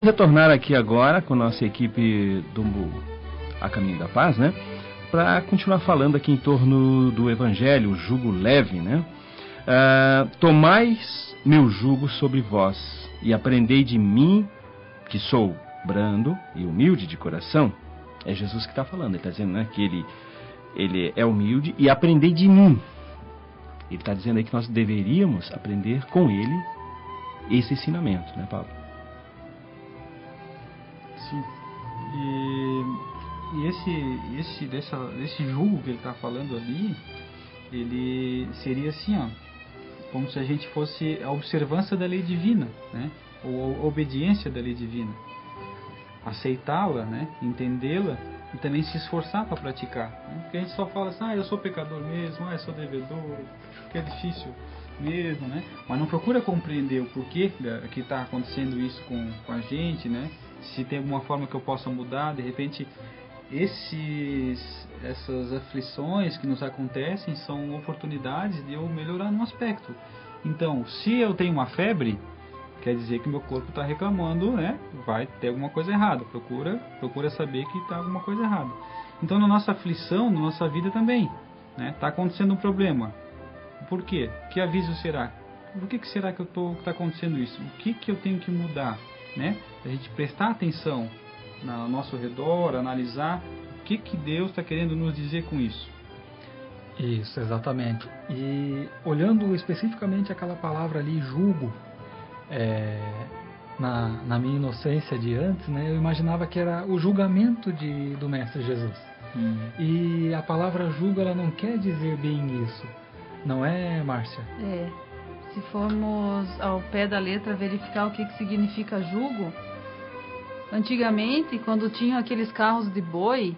Retornar aqui agora com nossa equipe do A Caminho da Paz, né? Para continuar falando aqui em torno do Evangelho, o jugo leve, né? Tomais meu jugo sobre vós e aprendei de mim, que sou brando e humilde de coração. É Jesus que está falando, ele está dizendo, né, que ele é humilde, e aprendei de mim. Ele está dizendo aí que nós deveríamos aprender com ele esse ensinamento, né, Paulo? Sim. E esse jugo que ele está falando ali, ele seria assim, ó, como se a gente fosse a observância da lei divina, né? Ou a obediência da lei divina. Aceitá-la, né? Entendê-la e também se esforçar para praticar. Né? Porque a gente só fala assim, eu sou pecador mesmo, eu sou devedor, que é difícil mesmo, né? Mas não procura compreender o porquê que está acontecendo isso com a gente, né? Se tem alguma forma que eu possa mudar, de repente essas aflições que nos acontecem são oportunidades de eu melhorar num aspecto. Então, se eu tenho uma febre, quer dizer que meu corpo está reclamando, né? Vai ter alguma coisa errada. Procura saber que está alguma coisa errada. Então, na nossa aflição, na nossa vida também, né? Está acontecendo um problema. Por quê? Que aviso será? Por que será que está acontecendo isso? O que eu tenho que mudar, né? A gente prestar atenção ao nosso redor, analisar o que Deus está querendo nos dizer com isso. Isso, exatamente. E olhando especificamente aquela palavra ali, jugo, na minha inocência de antes, né, eu imaginava que era o julgamento do Mestre Jesus. E a palavra jugo, ela não quer dizer bem isso, não é, Márcia? Se formos ao pé da letra verificar o que significa jugo, antigamente, quando tinham aqueles carros de boi,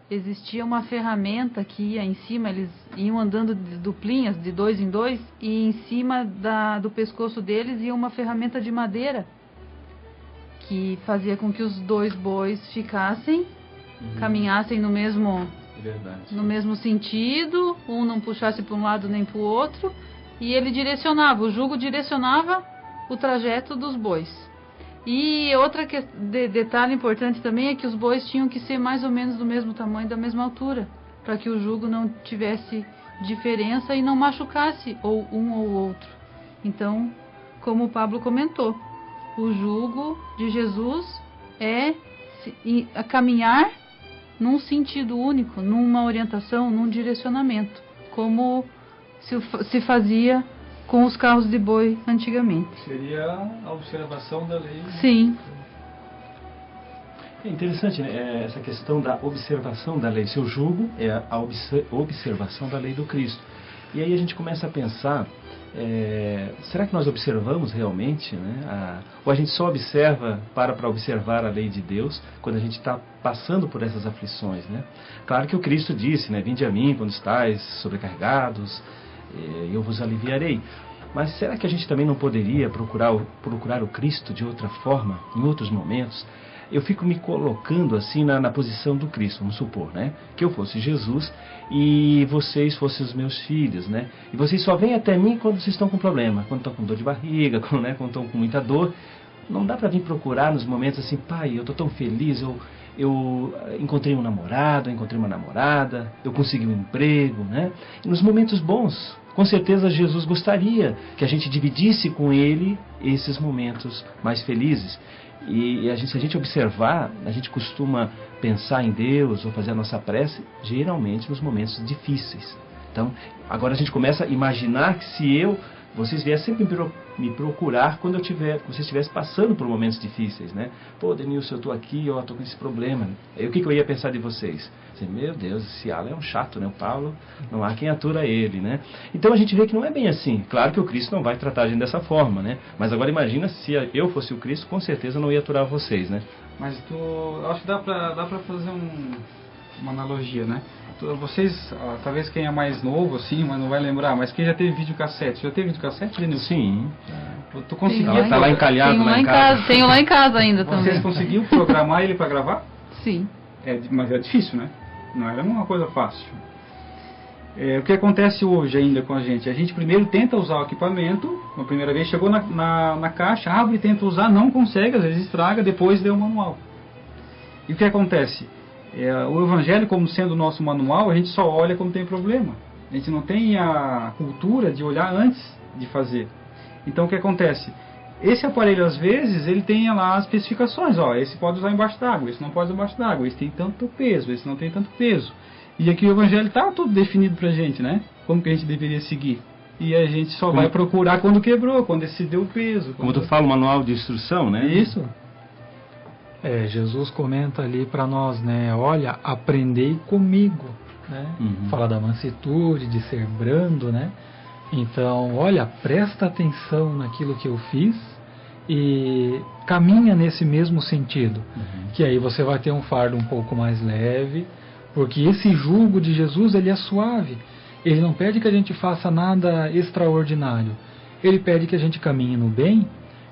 existia uma ferramenta que ia em cima, eles iam andando de duplinhas, de 2 em 2, e em cima do pescoço deles ia uma ferramenta de madeira, que fazia com que os 2 bois ficassem, caminhassem no mesmo sentido, um não puxasse para um lado nem para o outro, e ele direcionava, o jugo direcionava o trajeto dos bois. E outra detalhe importante também é que os bois tinham que ser mais ou menos do mesmo tamanho, da mesma altura, para que o jugo não tivesse diferença e não machucasse ou um ou outro. Então, como o Pablo comentou, o jugo de Jesus é a caminhar num sentido único, numa orientação, num direcionamento, como se fazia com os carros de boi antigamente. Seria a observação da lei. Sim. É interessante, né? Essa questão da observação da lei. Seu jugo é a observação da lei do Cristo. E aí a gente começa a pensar, será que nós observamos realmente, né? Ou a gente só observa para observar a lei de Deus quando a gente está passando por essas aflições, né? Claro que o Cristo disse, né? Vinde a mim quando estáis sobrecarregados, eu vos aliviarei. Mas será que a gente também não poderia procurar o Cristo de outra forma, em outros momentos? Eu fico me colocando assim na posição do Cristo, vamos supor, né? Que eu fosse Jesus e vocês fossem os meus filhos, né? E vocês só vêm até mim quando vocês estão com problema, quando estão com dor de barriga, quando estão com muita dor. Não dá para vir procurar nos momentos assim, pai, eu estou tão feliz, eu encontrei um namorado, eu encontrei uma namorada, eu consegui um emprego, né? E nos momentos bons, com certeza Jesus gostaria que a gente dividisse com ele esses momentos mais felizes. E se a gente observar, a gente costuma pensar em Deus ou fazer a nossa prece, geralmente nos momentos difíceis. Então, agora a gente começa a imaginar que se vocês viessem sempre me procurar quando vocês estivessem passando por momentos difíceis, né? Pô, Denilson, eu estou aqui, eu estou com esse problema. Aí o que eu ia pensar de vocês? Assim, meu Deus, esse Alan é um chato, né? O Paulo, não há quem atura ele, né? Então a gente vê que não é bem assim. Claro que o Cristo não vai tratar a gente dessa forma, né? Mas agora imagina se eu fosse o Cristo, com certeza não ia aturar vocês, né? Mas acho que dá pra fazer uma analogia, né? Vocês, talvez quem é mais novo, assim, mas não vai lembrar, mas quem já teve videocassete? Já teve videocassete, Denilson? Sim. Tu conseguiu? Ela tá lá encalhado lá em casa. Tenho lá em casa ainda também. Vocês conseguiram programar ele para gravar? Sim. Mas é difícil, né? Não era uma coisa fácil. O que acontece hoje ainda com a gente? A gente primeiro tenta usar o equipamento, a primeira vez chegou na caixa, abre e tenta usar, não consegue, às vezes estraga, depois dê o manual. E o que acontece? O Evangelho, como sendo o nosso manual, a gente só olha quando tem problema. A gente não tem a cultura de olhar antes de fazer. Então o que acontece? Esse aparelho, às vezes, ele tem lá as especificações. Esse pode usar embaixo d'água, esse não pode usar embaixo d'água, esse tem tanto peso, esse não tem tanto peso. E aqui o Evangelho está tudo definido pra gente, né? Como que a gente deveria seguir. E a gente só vai procurar quando quebrou, quando excedeu o peso. Como tu fala, o manual de instrução, né? Isso. Jesus comenta ali para nós, né? Olha, aprendei comigo, né? Fala da mansuetude, de ser brando, né? Então, olha, presta atenção naquilo que eu fiz e caminha nesse mesmo sentido. Que aí você vai ter um fardo um pouco mais leve, porque esse jugo de Jesus, ele é suave. Ele não pede que a gente faça nada extraordinário. Ele pede que a gente caminhe no bem,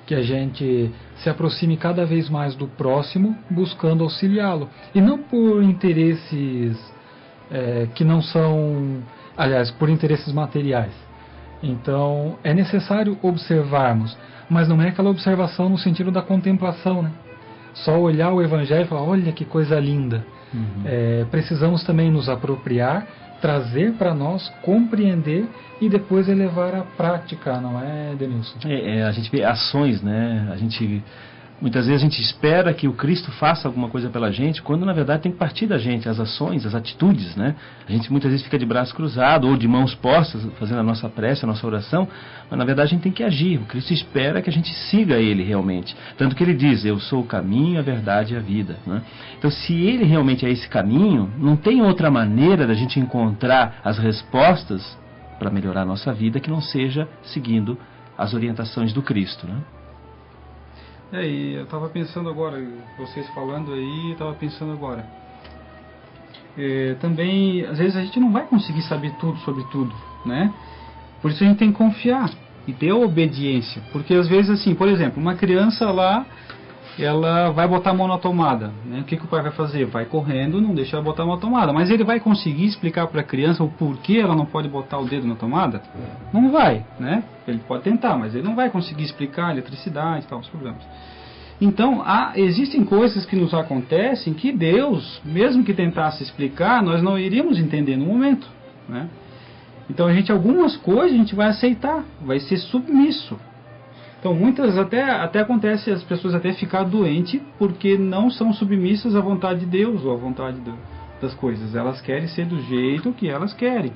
que a gente se aproxime cada vez mais do próximo, buscando auxiliá-lo. E não por interesses que não são... Aliás, por interesses materiais. Então, é necessário observarmos, mas não é aquela observação no sentido da contemplação, né? Só olhar o Evangelho e falar, olha que coisa linda. Precisamos também nos apropriar, trazer para nós, compreender e depois elevar à prática, não é, Denilson? A gente vê ações, né? Muitas vezes a gente espera que o Cristo faça alguma coisa pela gente, quando na verdade tem que partir da gente, as ações, as atitudes, né? A gente muitas vezes fica de braço cruzado ou de mãos postas, fazendo a nossa prece, a nossa oração, mas na verdade a gente tem que agir. O Cristo espera que a gente siga Ele realmente. Tanto que Ele diz, eu sou o caminho, a verdade e a vida, né? Então se Ele realmente é esse caminho, não tem outra maneira da gente encontrar as respostas para melhorar a nossa vida que não seja seguindo as orientações do Cristo, né? E eu estava pensando agora, vocês falando aí, eu estava pensando agora. Também, às vezes a gente não vai conseguir saber tudo sobre tudo, né? Por isso a gente tem que confiar e ter a obediência. Porque às vezes, assim, por exemplo, uma criança lá, ela vai botar a mão na tomada, né? O que o pai vai fazer? Vai correndo, não deixa ela botar a mão na tomada. Mas ele vai conseguir explicar para a criança o porquê ela não pode botar o dedo na tomada? Não vai, né? Ele pode tentar, mas ele não vai conseguir explicar a eletricidade e tal, os problemas. Então, existem coisas que nos acontecem que Deus, mesmo que tentasse explicar, nós não iríamos entender no momento, né? Então, algumas coisas a gente vai aceitar, vai ser submisso. Então, muitas até acontece as pessoas até ficar doentes porque não são submissas à vontade de Deus ou à vontade das coisas. Elas querem ser do jeito que elas querem.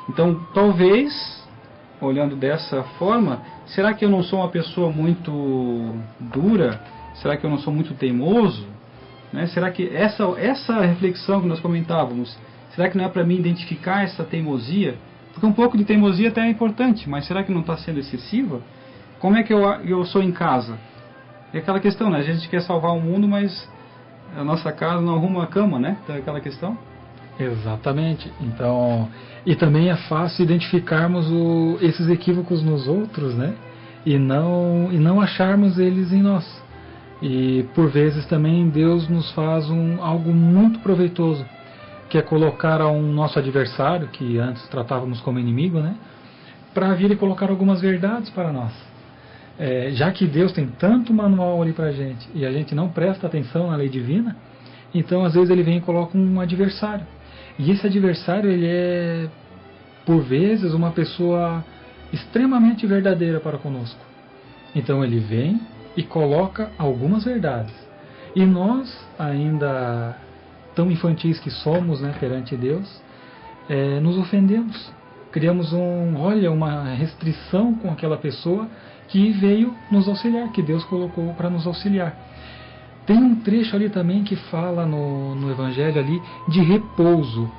Então, talvez, olhando dessa forma, será que eu não sou uma pessoa muito dura? Será que eu não sou muito teimoso? Né? Será que essa reflexão que nós comentávamos, será que não é para mim identificar essa teimosia? Porque um pouco de teimosia até é importante, mas será que não está sendo excessiva? Como é que eu sou em casa? É aquela questão, né? A gente quer salvar o mundo, mas a nossa casa não arruma a cama, né? Então é aquela questão. Exatamente. Então, e também é fácil identificarmos esses equívocos nos outros, né? E não acharmos eles em nós. E por vezes também Deus nos faz algo muito proveitoso, que é colocar nosso adversário, que antes tratávamos como inimigo, né? Para vir e colocar algumas verdades para nós. Já que Deus tem tanto manual ali para a gente e a gente não presta atenção na lei divina, então às vezes ele vem e coloca um adversário. E esse adversário, ele é, por vezes, uma pessoa extremamente verdadeira para conosco. Então ele vem e coloca algumas verdades. E nós, ainda tão infantis que somos, né, perante Deus, nos ofendemos. Criamos uma restrição com aquela pessoa que veio nos auxiliar, que Deus colocou para nos auxiliar. Tem um trecho ali também que fala no Evangelho ali de repouso.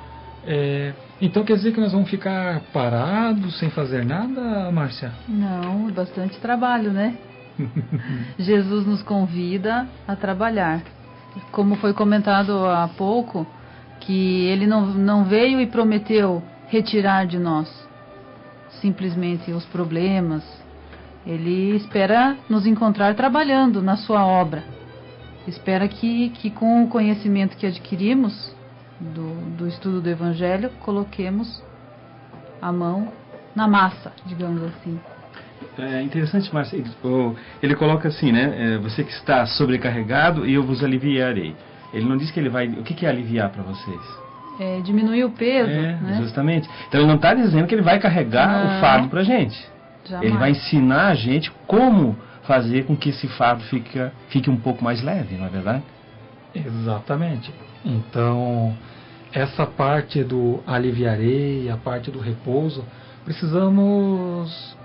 Então quer dizer que nós vamos ficar parados, sem fazer nada, Márcia? Não, é bastante trabalho, né? Jesus nos convida a trabalhar. Como foi comentado há pouco, que Ele não veio e prometeu retirar de nós simplesmente os problemas. Ele espera nos encontrar trabalhando na sua obra. Espera que com o conhecimento que adquirimos do estudo do Evangelho, coloquemos a mão na massa, digamos assim. É interessante, Márcia, ele coloca assim, né? Você que está sobrecarregado e eu vos aliviarei. Ele não diz que ele vai... O que é aliviar para vocês? Diminuir o peso, né? Justamente. Então ele não está dizendo que ele vai carregar o fardo para a gente. Jamais. Ele vai ensinar a gente como fazer com que esse fardo fique um pouco mais leve, não é verdade? Exatamente. Então, essa parte do aliviarei, a parte do repouso, precisamos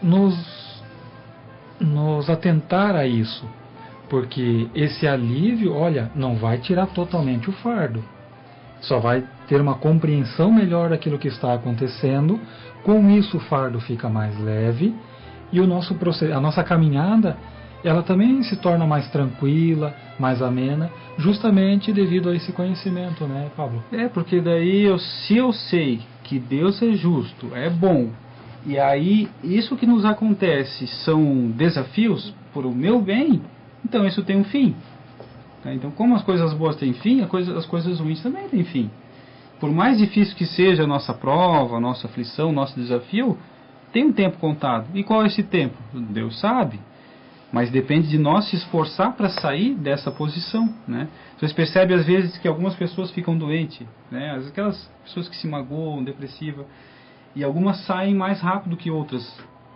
nos atentar a isso, porque esse alívio, olha, não vai tirar totalmente o fardo, só vai ter uma compreensão melhor daquilo que está acontecendo. Com isso o fardo fica mais leve e a nossa caminhada, ela também se torna mais tranquila, mais amena, justamente devido a esse conhecimento, né, Pablo? Porque daí, se eu sei que Deus é justo, é bom, e aí isso que nos acontece são desafios por o meu bem, então isso tem um fim. Então, como as coisas boas têm fim, as coisas ruins também têm fim. Por mais difícil que seja a nossa prova, a nossa aflição, o nosso desafio, tem um tempo contado. E qual é esse tempo? Deus sabe. Mas depende de nós se esforçar para sair dessa posição, né? Vocês percebem às vezes que algumas pessoas ficam doentes, né? Aquelas pessoas que se magoam, depressivas, e algumas saem mais rápido que outras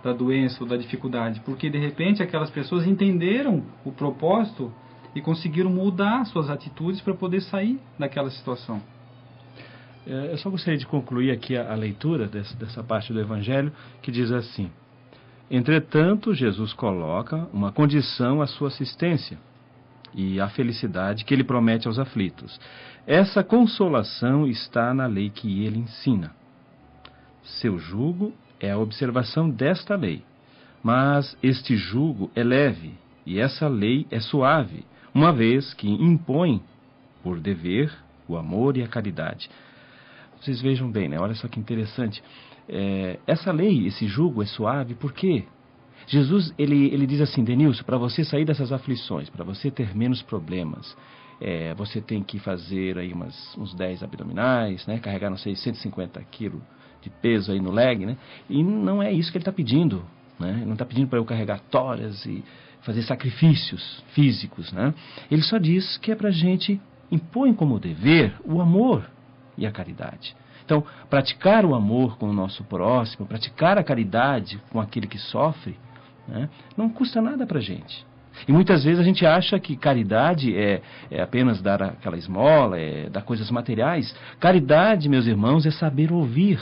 da doença ou da dificuldade, porque de repente aquelas pessoas entenderam o propósito e conseguiram mudar suas atitudes para poder sair daquela situação. Eu só gostaria de concluir aqui a leitura dessa parte do Evangelho, que diz assim: entretanto, Jesus coloca uma condição à sua assistência e à felicidade que ele promete aos aflitos. Essa consolação está na lei que ele ensina. Seu jugo é a observação desta lei, mas este jugo é leve e essa lei é suave, uma vez que impõe, por dever, o amor e a caridade. Vocês vejam bem, né? Olha só que interessante. Essa lei, esse jugo é suave, por quê? Jesus, ele diz assim: Denilson, para você sair dessas aflições, para você ter menos problemas, você tem que fazer aí uns 10 abdominais, né? Carregar, não sei, 150 quilos de peso aí no leg, né? E não é isso que ele está pedindo, né? Ele não está pedindo para eu carregar toras e fazer sacrifícios físicos, né? Ele só diz que é para a gente impõe como dever o amor e a caridade. Então, praticar o amor com o nosso próximo, praticar a caridade com aquele que sofre, né, não custa nada para a gente. E muitas vezes a gente acha que caridade é apenas dar aquela esmola, dar coisas materiais. Caridade, meus irmãos, é saber ouvir.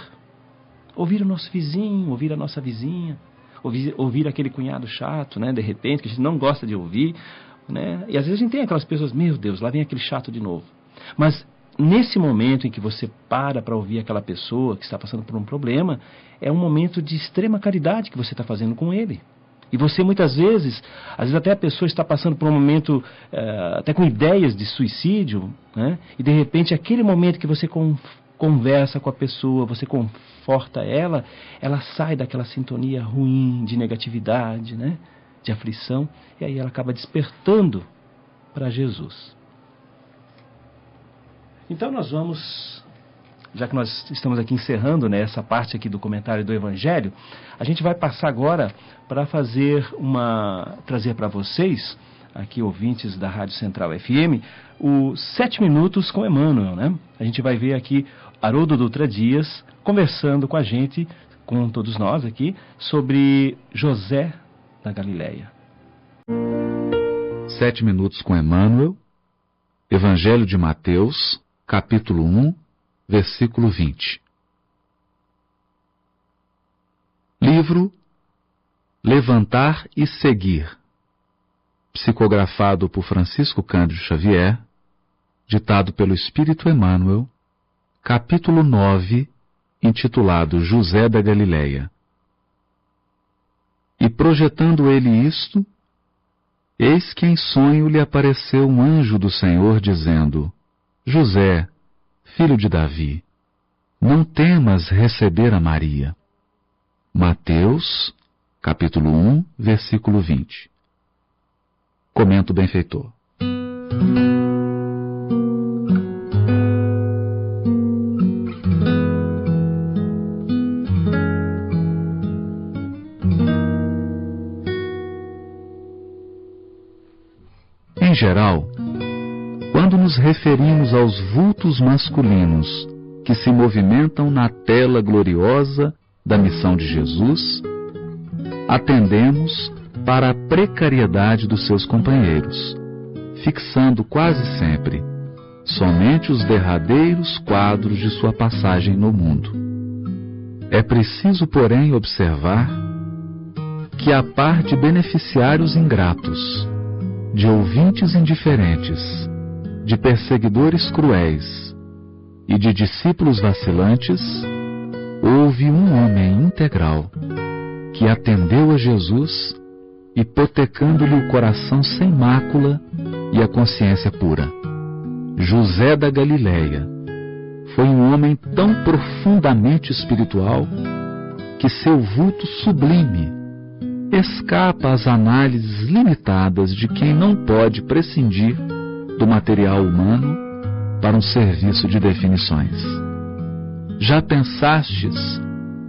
Ouvir o nosso vizinho, ouvir a nossa vizinha, ouvir aquele cunhado chato, né, de repente, que a gente não gosta de ouvir, né? E às vezes a gente tem aquelas pessoas, meu Deus, lá vem aquele chato de novo. Mas nesse momento em que você para ouvir aquela pessoa que está passando por um problema, é um momento de extrema caridade que você está fazendo com ele. E você muitas vezes, às vezes até a pessoa está passando por um momento, até com ideias de suicídio, né? E de repente aquele momento que você conversa com a pessoa, você conforta ela sai daquela sintonia ruim, de negatividade, né? De aflição, e aí ela acaba despertando para Jesus. Então nós vamos, já que nós estamos aqui encerrando, né, essa parte aqui do comentário do Evangelho, a gente vai passar agora para trazer para vocês, aqui ouvintes da Rádio Central FM, o 7 Minutos com Emmanuel, né? A gente vai ver aqui Haroldo Dutra Dias conversando com a gente, com todos nós aqui, sobre José da Galileia. 7 Minutos com Emmanuel, Evangelho de Mateus, capítulo 1, versículo 20. Livro Levantar e Seguir, psicografado por Francisco Cândido Xavier, ditado pelo Espírito Emmanuel, capítulo 9, intitulado José da Galileia. E projetando ele isto, eis que em sonho lhe apareceu um anjo do Senhor, dizendo: José, filho de Davi, não temas receber a Maria. Mateus, capítulo 1, versículo 20. Comenta o benfeitor. geral, quando nos referimos aos vultos masculinos que se movimentam na tela gloriosa da missão de Jesus, atendemos para a precariedade dos seus companheiros, fixando quase sempre somente os derradeiros quadros de sua passagem no mundo. É preciso, porém, observar que, a par de beneficiários ingratos, de ouvintes indiferentes, de perseguidores cruéis e de discípulos vacilantes, houve um homem integral que atendeu a Jesus, hipotecando-lhe o coração sem mácula e a consciência pura. José da Galileia foi um homem tão profundamente espiritual que seu vulto sublime escapa às análises limitadas de quem não pode prescindir do material humano para um serviço de definições. Já pensastes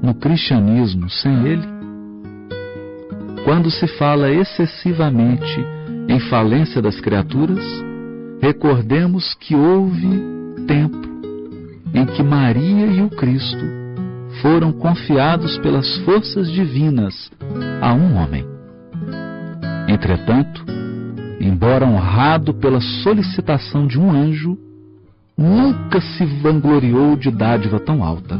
no cristianismo sem ele? Quando se fala excessivamente em falência das criaturas, recordemos que houve tempo em que Maria e o Cristo foram confiados pelas forças divinas a um homem. Entretanto, embora honrado pela solicitação de um anjo, nunca se vangloriou de dádiva tão alta.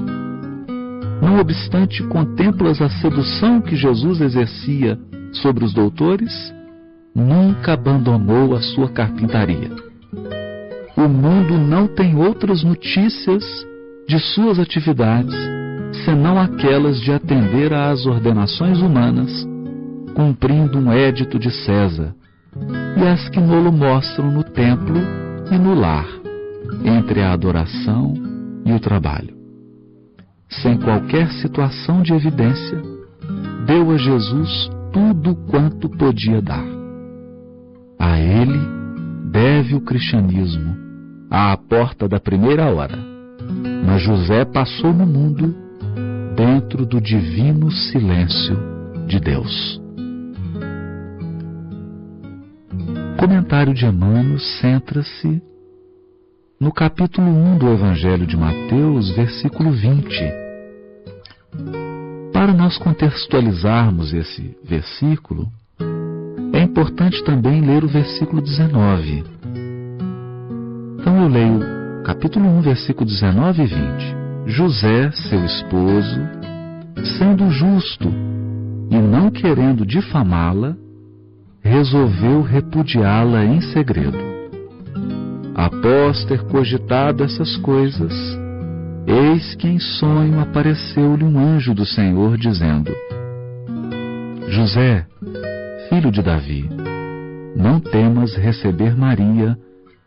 Não obstante, contemplas a sedução que Jesus exercia sobre os doutores, nunca abandonou a sua carpintaria. O mundo não tem outras notícias de suas atividades senão aquelas de atender às ordenações humanas, cumprindo um édito de César, e as que nolo mostram no templo e no lar, entre a adoração e o trabalho. Sem qualquer situação de evidência, deu a Jesus tudo quanto podia dar. A ele deve o cristianismo à porta da primeira hora, mas José passou no mundo dentro do divino silêncio de Deus. O comentário de Emmanuel centra-se no capítulo 1 do Evangelho de Mateus, versículo 20. Para nós contextualizarmos esse versículo, é importante também ler o versículo 19. Então eu leio capítulo 1, versículo 19 e 20. José, seu esposo, sendo justo e não querendo difamá-la, resolveu repudiá-la em segredo. Após ter cogitado essas coisas, eis que em sonho apareceu-lhe um anjo do Senhor, dizendo: José, filho de Davi, não temas receber Maria,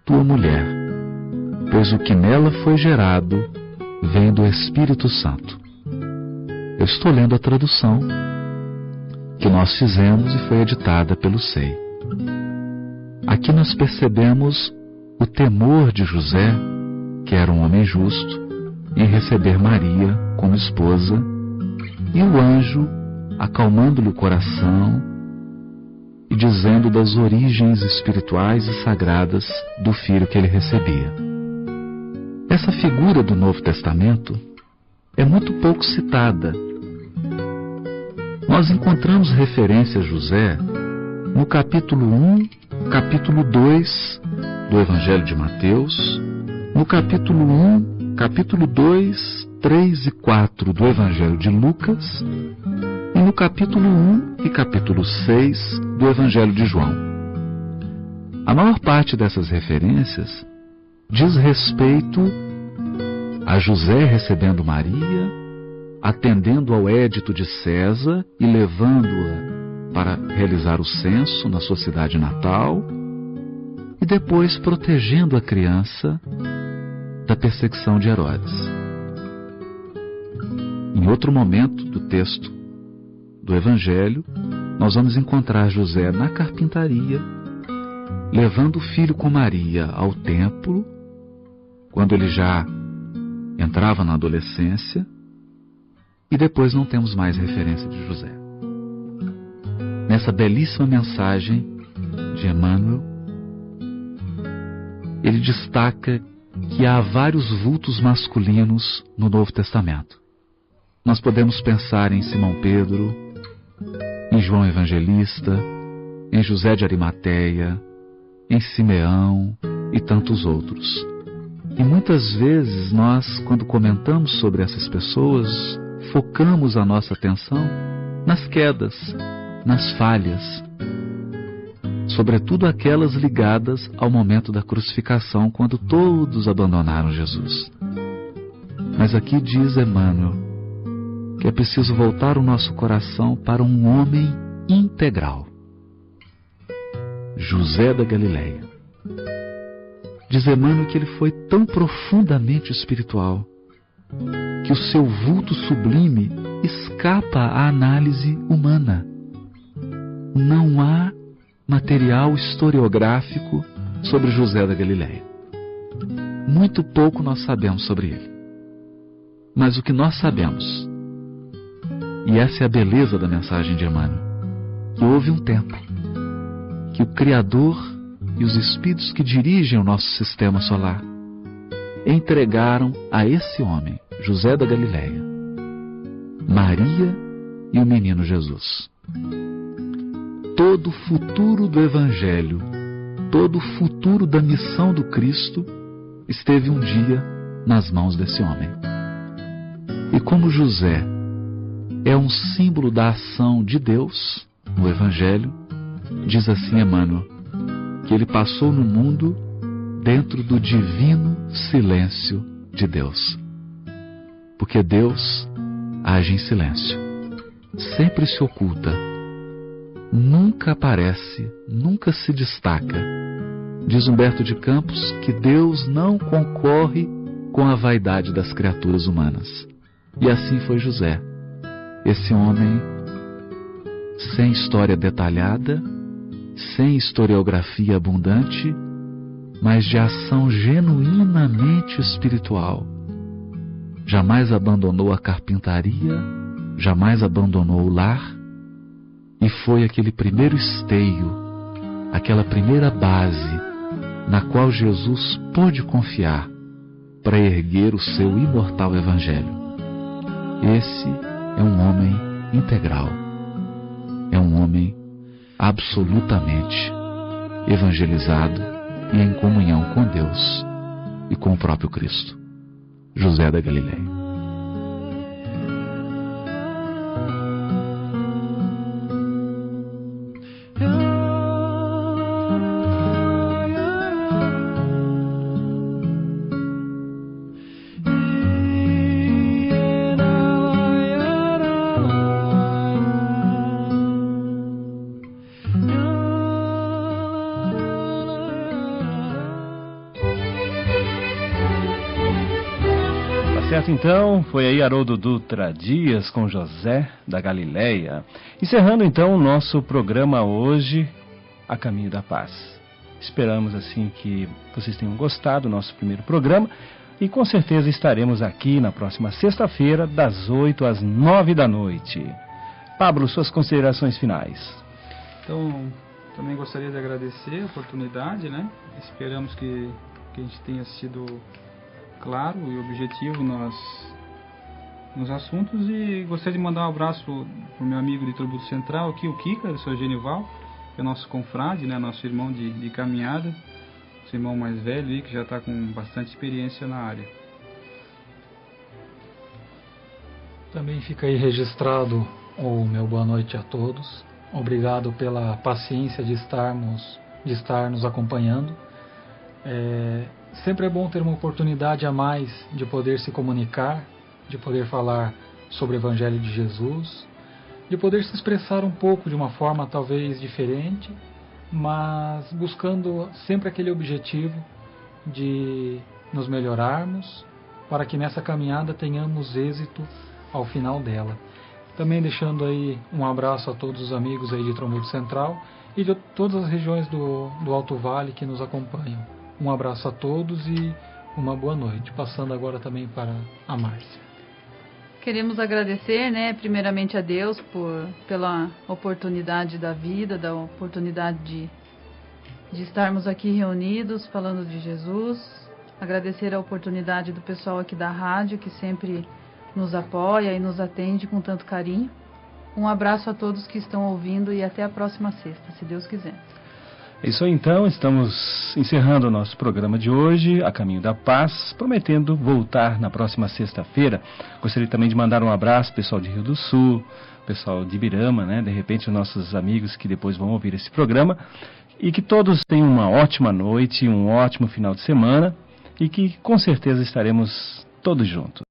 tua mulher, pois o que nela foi gerado vem do Espírito Santo. Eu estou lendo a tradução que nós fizemos e foi editada pelo SEI. Aqui nós percebemos o temor de José, que era um homem justo, em receber Maria como esposa, e o anjo acalmando-lhe o coração e dizendo das origens espirituais e sagradas do filho que ele recebia. Essa figura do Novo Testamento é muito pouco citada. Nós encontramos referência a José no capítulo 1, capítulo 2 do Evangelho de Mateus, no capítulo 1, capítulo 2, 3 e 4 do Evangelho de Lucas e no capítulo 1 e capítulo 6 do Evangelho de João. A maior parte dessas referências diz respeito a José recebendo Maria, atendendo ao édito de César e levando-a para realizar o censo na sua cidade natal, e depois protegendo a criança da perseguição de Herodes. Em outro momento do texto do Evangelho, nós vamos encontrar José na carpintaria, levando o filho com Maria ao templo, quando ele já entrava na adolescência, e depois não temos mais referência de José. Nessa belíssima mensagem de Emmanuel, ele destaca que há vários vultos masculinos no Novo Testamento. Nós podemos pensar em Simão Pedro, em João Evangelista, em José de Arimateia, em Simeão e tantos outros. E muitas vezes nós, quando comentamos sobre essas pessoas, focamos a nossa atenção nas quedas, nas falhas, sobretudo aquelas ligadas ao momento da crucificação, quando todos abandonaram Jesus. Mas aqui diz Emmanuel que é preciso voltar o nosso coração para um homem integral. José da Galileia. Diz Emmanuel que ele foi tão profundamente espiritual que o seu vulto sublime escapa à análise humana. Não há material historiográfico sobre José da Galileia. Muito pouco nós sabemos sobre ele. Mas o que nós sabemos, e essa é a beleza da mensagem de Emmanuel, que houve um tempo que o Criador e os espíritos que dirigem o nosso sistema solar entregaram a esse homem, José da Galileia, Maria e o menino Jesus. Todo o futuro do Evangelho, todo o futuro da missão do Cristo esteve um dia nas mãos desse homem. E como José é um símbolo da ação de Deus no Evangelho, diz assim Emmanuel, que ele passou no mundo dentro do divino silêncio de Deus. Porque Deus age em silêncio, sempre se oculta, nunca aparece, nunca se destaca. Diz Humberto de Campos que Deus não concorre com a vaidade das criaturas humanas. E assim foi José, esse homem sem história detalhada, sem historiografia abundante, mas de ação genuinamente espiritual. Jamais abandonou a carpintaria, jamais abandonou o lar, e foi aquele primeiro esteio, aquela primeira base na qual Jesus pôde confiar para erguer o seu imortal Evangelho. Esse é um homem integral, é um homem absolutamente evangelizado e em comunhão com Deus e com o próprio Cristo. José da Galileia. Certo, então, foi aí Haroldo Dutra Dias com José da Galileia. Encerrando então o nosso programa hoje, A Caminho da Paz. Esperamos assim que vocês tenham gostado do nosso primeiro programa e com certeza estaremos aqui na próxima sexta-feira, das 8 às 9 da noite. Pablo, suas considerações finais. Então, também gostaria de agradecer a oportunidade, né? Esperamos que a gente tenha sido claro e objetivo nos assuntos, e gostaria de mandar um abraço para o meu amigo de Tributo Central aqui, o Kika, o seu Genival, que é nosso confrade, né, nosso irmão de caminhada, nosso irmão mais velho aí, que já está com bastante experiência na área. Também fica aí registrado o meu boa noite a todos. Obrigado pela paciência de estar nos acompanhando. Sempre é bom ter uma oportunidade a mais de poder se comunicar, de poder falar sobre o Evangelho de Jesus, de poder se expressar um pouco de uma forma talvez diferente, mas buscando sempre aquele objetivo de nos melhorarmos, para que nessa caminhada tenhamos êxito ao final dela. Também deixando aí um abraço a todos os amigos aí de Trombudo Central e de todas as regiões do Alto Vale que nos acompanham. Um abraço a todos e uma boa noite. Passando agora também para a Márcia. Queremos agradecer, né, primeiramente a Deus pela oportunidade da vida, da oportunidade de estarmos aqui reunidos falando de Jesus. Agradecer a oportunidade do pessoal aqui da rádio, que sempre nos apoia e nos atende com tanto carinho. Um abraço a todos que estão ouvindo e até a próxima sexta, se Deus quiser. É isso aí, então, estamos encerrando o nosso programa de hoje, A Caminho da Paz, prometendo voltar na próxima sexta-feira. Gostaria também de mandar um abraço pessoal de Rio do Sul, pessoal de Ibirama, né? De repente os nossos amigos que depois vão ouvir esse programa, e que todos tenham uma ótima noite, um ótimo final de semana, e que com certeza estaremos todos juntos.